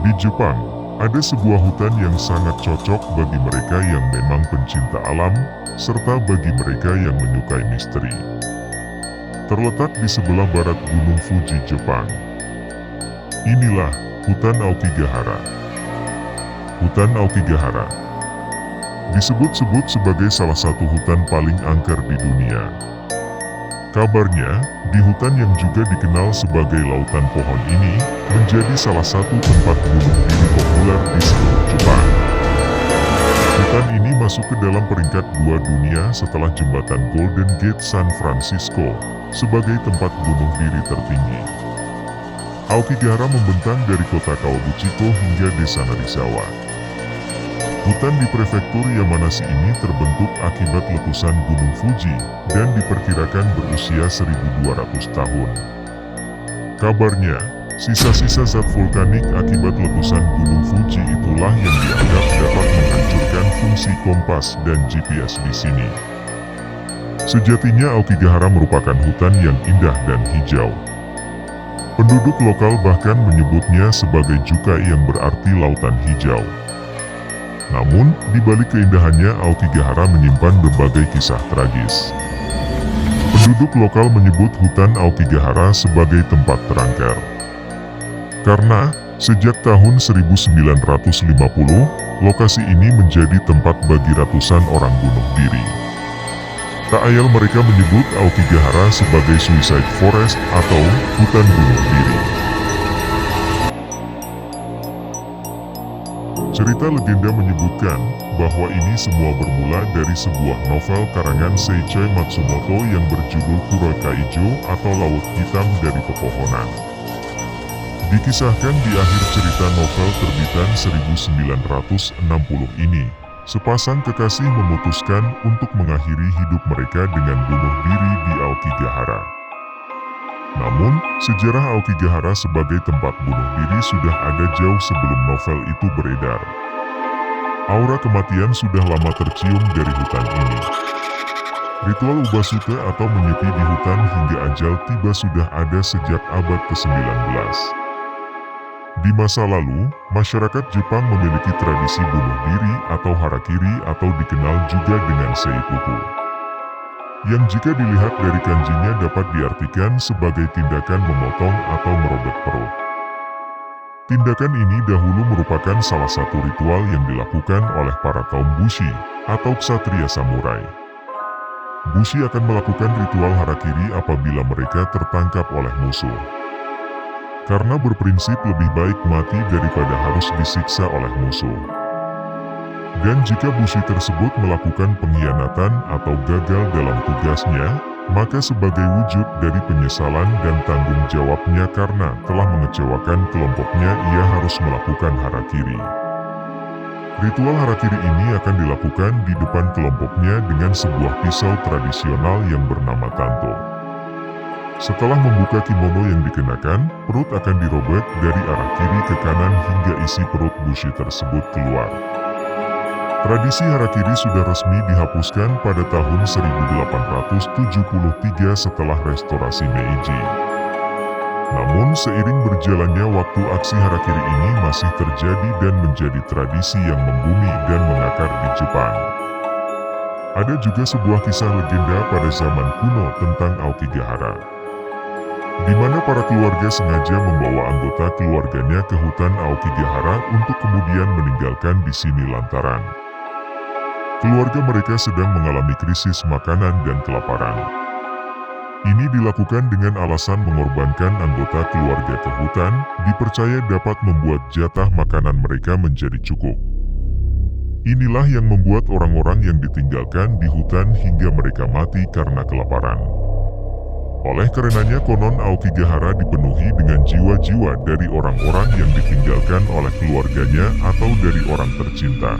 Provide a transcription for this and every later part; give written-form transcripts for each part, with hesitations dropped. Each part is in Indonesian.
Di Jepang, ada sebuah hutan yang sangat cocok bagi mereka yang memang pencinta alam, serta bagi mereka yang menyukai misteri. Terletak di sebelah barat Gunung Fuji, Jepang. Inilah Hutan Aokigahara. Hutan Aokigahara disebut-sebut sebagai salah satu hutan paling angker di dunia. Kabarnya, di hutan yang juga dikenal sebagai Lautan Pohon ini, menjadi salah satu tempat bunuh diri populer di seluruh Jepang. Hutan ini masuk ke dalam peringkat 2 dunia setelah jembatan Golden Gate San Francisco, sebagai tempat bunuh diri tertinggi. Aokigahara membentang dari kota Kawaguchiko hingga desa Narisawa. Hutan di prefektur Yamanashi ini terbentuk akibat letusan Gunung Fuji dan diperkirakan berusia 1200 tahun. Kabarnya, sisa-sisa zat vulkanik akibat letusan Gunung Fuji itulah yang dianggap dapat menghancurkan fungsi kompas dan GPS di sini. Sejatinya Aokigahara merupakan hutan yang indah dan hijau. Penduduk lokal bahkan menyebutnya sebagai Jukai yang berarti lautan hijau. Namun, di balik keindahannya Aokigahara menyimpan berbagai kisah tragis. Penduduk lokal menyebut hutan Aokigahara sebagai tempat terangker. Karena, sejak tahun 1950, lokasi ini menjadi tempat bagi ratusan orang bunuh diri. Tak ayal mereka menyebut Aokigahara sebagai Suicide Forest atau hutan bunuh diri. Cerita legenda menyebutkan bahwa ini semua bermula dari sebuah novel karangan Seiichi Matsumoto yang berjudul Kuroikaijo atau Laut Hitam dari Pepohonan. Dikisahkan di akhir cerita novel terbitan 1960 ini, sepasang kekasih memutuskan untuk mengakhiri hidup mereka dengan bunuh diri di Aokigahara. Namun, sejarah Aokigahara sebagai tempat bunuh diri sudah ada jauh sebelum novel itu beredar. Aura kematian sudah lama tercium dari hutan ini. Ritual ubasuke atau menyepi di hutan hingga ajal tiba sudah ada sejak abad ke-19. Di masa lalu, masyarakat Jepang memiliki tradisi bunuh diri atau harakiri atau dikenal juga dengan seppuku, yang jika dilihat dari kanjinya dapat diartikan sebagai tindakan memotong atau merobek perut. Tindakan ini dahulu merupakan salah satu ritual yang dilakukan oleh para kaum bushi atau ksatria samurai. Bushi akan melakukan ritual harakiri apabila mereka tertangkap oleh musuh. Karena berprinsip lebih baik mati daripada harus disiksa oleh musuh. Dan jika bushi tersebut melakukan pengkhianatan atau gagal dalam tugasnya, maka sebagai wujud dari penyesalan dan tanggung jawabnya karena telah mengecewakan kelompoknya, ia harus melakukan harakiri. Ritual harakiri ini akan dilakukan di depan kelompoknya dengan sebuah pisau tradisional yang bernama tanto. Setelah membuka kimono yang dikenakan, perut akan dirobek dari arah kiri ke kanan hingga isi perut bushi tersebut keluar. Tradisi harakiri sudah resmi dihapuskan pada tahun 1873 setelah restorasi Meiji. Namun seiring berjalannya waktu, aksi harakiri ini masih terjadi dan menjadi tradisi yang membumi dan mengakar di Jepang. Ada juga sebuah kisah legenda pada zaman kuno tentang Aokigahara, di mana para keluarga sengaja membawa anggota keluarganya ke hutan Aokigahara untuk kemudian meninggalkan di sini lantaran keluarga mereka sedang mengalami krisis makanan dan kelaparan. Ini dilakukan dengan alasan mengorbankan anggota keluarga ke hutan, dipercaya dapat membuat jatah makanan mereka menjadi cukup. Inilah yang membuat orang-orang yang ditinggalkan di hutan hingga mereka mati karena kelaparan. Oleh karenanya konon Aokigahara dipenuhi dengan jiwa-jiwa dari orang-orang yang ditinggalkan oleh keluarganya atau dari orang tercinta.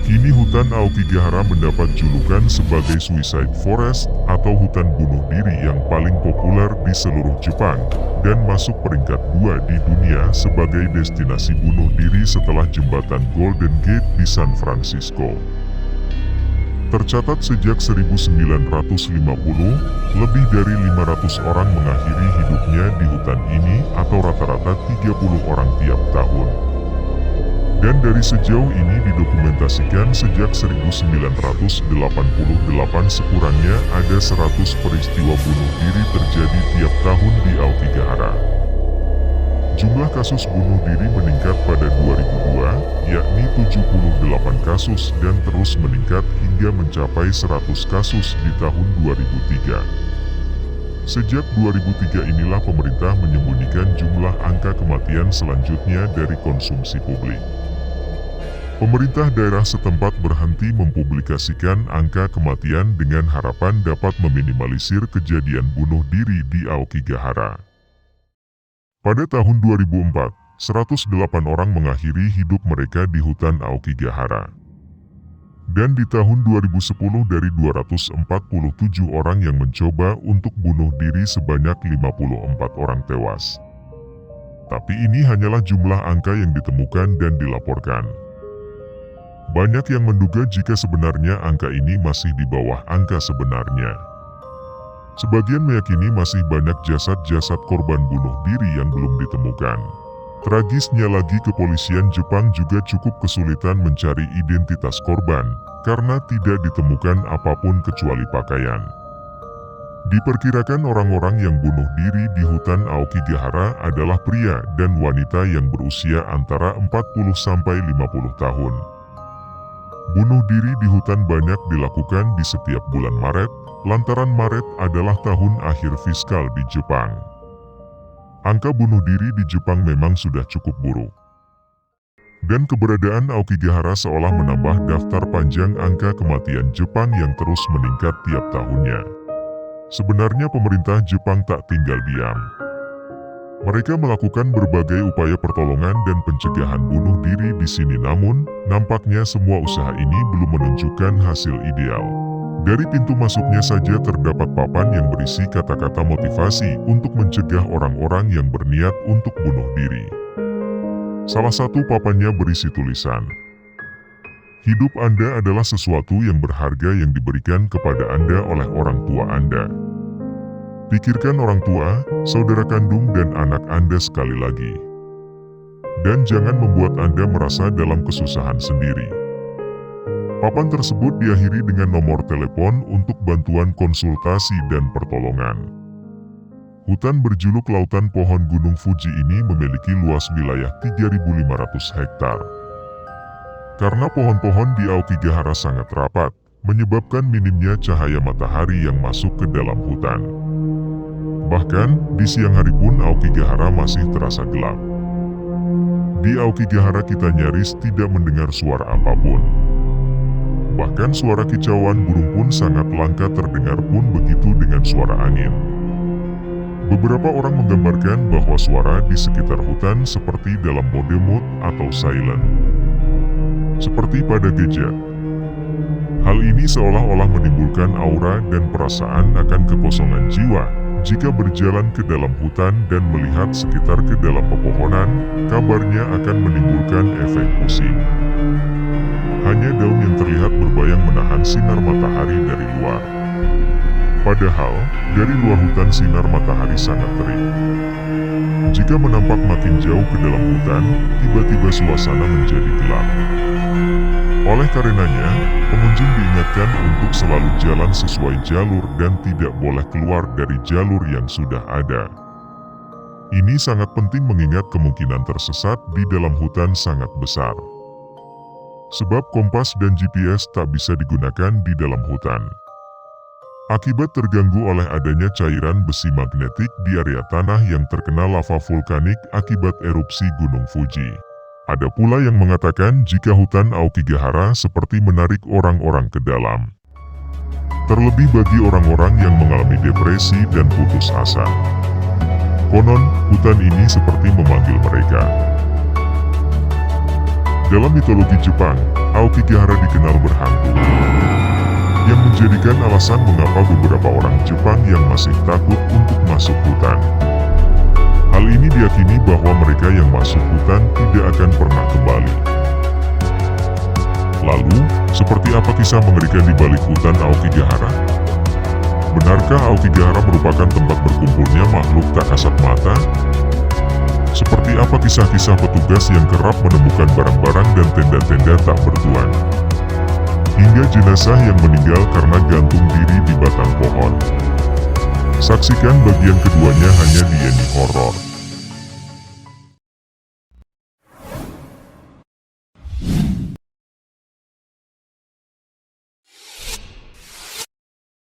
Kini hutan Aokigahara mendapat julukan sebagai Suicide Forest atau hutan bunuh diri yang paling populer di seluruh Jepang dan masuk peringkat 2 di dunia sebagai destinasi bunuh diri setelah jembatan Golden Gate di San Francisco. Tercatat sejak 1950, lebih dari 500 orang mengakhiri hidupnya di hutan ini atau rata-rata 30 orang tiap tahun. Dan dari sejauh ini didokumentasikan sejak 1988 sekurangnya ada 100 peristiwa bunuh diri terjadi tiap tahun di Aokigahara. Jumlah kasus bunuh diri meningkat pada 2002, yakni 78 kasus dan terus meningkat hingga mencapai 100 kasus di tahun 2003. Sejak 2003 inilah pemerintah menyembunyikan jumlah angka kematian selanjutnya dari konsumsi publik. Pemerintah daerah setempat berhenti mempublikasikan angka kematian dengan harapan dapat meminimalisir kejadian bunuh diri di Aokigahara. Pada tahun 2004, 108 orang mengakhiri hidup mereka di hutan Aokigahara. Dan di tahun 2010 dari 247 orang yang mencoba untuk bunuh diri sebanyak 54 orang tewas. Tapi ini hanyalah jumlah angka yang ditemukan dan dilaporkan. Banyak yang menduga jika sebenarnya angka ini masih di bawah angka sebenarnya. Sebagian meyakini masih banyak jasad-jasad korban bunuh diri yang belum ditemukan. Tragisnya lagi, kepolisian Jepang juga cukup kesulitan mencari identitas korban, karena tidak ditemukan apapun kecuali pakaian. Diperkirakan orang-orang yang bunuh diri di hutan Aokigahara adalah pria dan wanita yang berusia antara 40-50 tahun. Bunuh diri di hutan banyak dilakukan di setiap bulan Maret, lantaran Maret adalah tahun akhir fiskal di Jepang. Angka bunuh diri di Jepang memang sudah cukup buruk. Dan keberadaan Aokigahara seolah menambah daftar panjang angka kematian Jepang yang terus meningkat tiap tahunnya. Sebenarnya pemerintah Jepang tak tinggal diam. Mereka melakukan berbagai upaya pertolongan dan pencegahan bunuh diri di sini, namun nampaknya semua usaha ini belum menunjukkan hasil ideal. Dari pintu masuknya saja terdapat papan yang berisi kata-kata motivasi untuk mencegah orang-orang yang berniat untuk bunuh diri. Salah satu papannya berisi tulisan, "Hidup Anda adalah sesuatu yang berharga yang diberikan kepada Anda oleh orang tua Anda. Pikirkan orang tua, saudara kandung dan anak Anda sekali lagi. Dan jangan membuat Anda merasa dalam kesusahan sendiri." Papan tersebut diakhiri dengan nomor telepon untuk bantuan konsultasi dan pertolongan. Hutan berjuluk Lautan Pohon Gunung Fuji ini memiliki luas wilayah 3.500 hektar. Karena pohon-pohon di Aokigahara sangat rapat, menyebabkan minimnya cahaya matahari yang masuk ke dalam hutan. Bahkan, di siang hari pun Aokigahara masih terasa gelap. Di Aokigahara kita nyaris tidak mendengar suara apapun. Bahkan suara kicauan burung pun sangat langka terdengar, pun begitu dengan suara angin. Beberapa orang menggambarkan bahwa suara di sekitar hutan seperti dalam mode mute atau silent. Seperti pada gadget. Hal ini seolah-olah menimbulkan aura dan perasaan akan kekosongan jiwa. Jika berjalan ke dalam hutan dan melihat sekitar ke dalam pepohonan, kabarnya akan menimbulkan efek pusing. Hanya daun yang terlihat berbayang menahan sinar matahari dari luar. Padahal, dari luar hutan sinar matahari sangat terik. Jika menampak makin jauh ke dalam hutan, tiba-tiba suasana menjadi gelap. Oleh karenanya, pengunjung diingatkan untuk selalu jalan sesuai jalur dan tidak boleh keluar dari jalur yang sudah ada. Ini sangat penting mengingat kemungkinan tersesat di dalam hutan sangat besar. Sebab kompas dan GPS tak bisa digunakan di dalam hutan. Akibat terganggu oleh adanya cairan besi magnetik di area tanah yang terkena lava vulkanik akibat erupsi Gunung Fuji. Ada pula yang mengatakan jika hutan Aokigahara seperti menarik orang-orang ke dalam. Terlebih bagi orang-orang yang mengalami depresi dan putus asa. Konon, hutan ini seperti memanggil mereka. Dalam mitologi Jepang, Aokigahara dikenal berhantu. Yang menjadikan alasan mengapa beberapa orang Jepang yang masih takut untuk masuk hutan. Hal ini diyakini bahwa mereka yang masuk hutan tidak akan pernah kembali. Lalu, seperti apa kisah mengerikan di balik hutan Aokigahara? Benarkah Aokigahara merupakan tempat berkumpulnya makhluk tak kasat mata? Seperti apa kisah-kisah petugas yang kerap menemukan barang-barang dan tenda-tenda tak bertuan, hingga jenazah yang meninggal karena gantung diri di batang pohon. Saksikan bagian keduanya hanya di Yeni Horor.